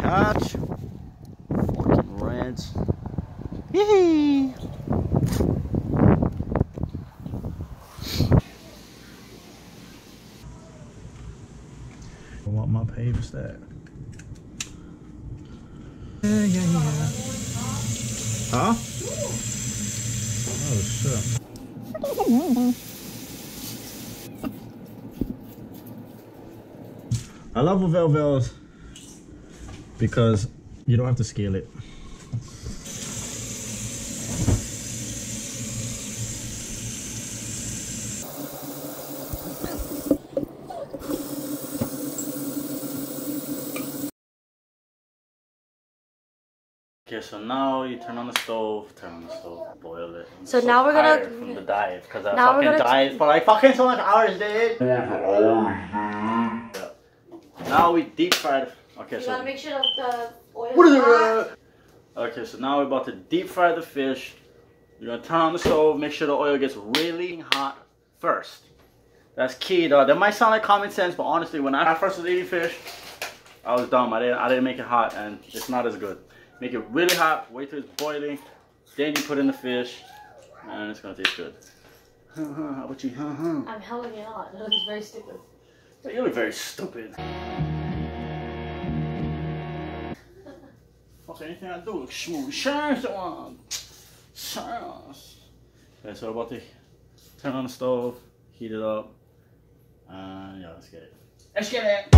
catch. Fucking Redz. Yee! I want my paper stack. Yeah. Huh? Oh shit. I love Aweoeos because you don't have to scale it. Okay, so now you turn on the stove, boil it. I'm so now we're gonna from the dive because I fucking dive for like fucking so much hours, dude. Yeah. Now we deep fry the. Okay, so you gotta make sure the oil. What is it? Okay, so now we're about to deep fry the fish. You're gonna turn on the stove, make sure the oil gets really hot first. That's key, though. That might sound like common sense, but honestly, when I first was eating fish, I was dumb. I didn't make it hot, and it's not as good. Make it really hot, wait till it's boiling, then you put in the fish, and it's gonna taste good. How about you? I'm helling it on. It looks very stupid. You look very stupid. Fuck anything I do looks smooth. Okay, so we're about to turn on the stove, heat it up, and yeah, let's get it. Let's get it!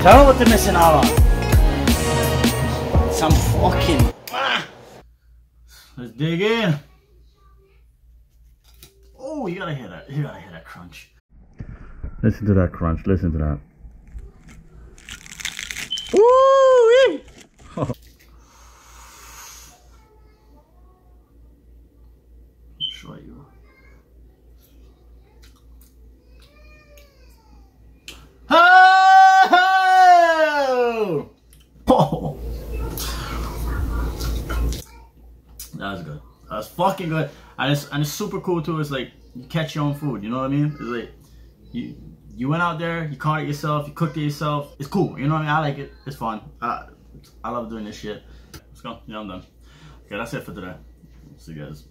Tell them what they're missing out on. Some fucking. Let's dig in. Oh, you gotta hear that. You gotta hear that crunch. Listen to that crunch. Listen to that. Woo! Oh. I'll show you. Oh, that was good. That was fucking good. And it's super cool too. It's like you catch your own food. You know what I mean? It's like you went out there, you caught it yourself, you cooked it yourself. It's cool. You know what I mean? I like it. It's fun. I love doing this shit. Let's go. Yeah, I'm done. Okay, that's it for today. See you guys.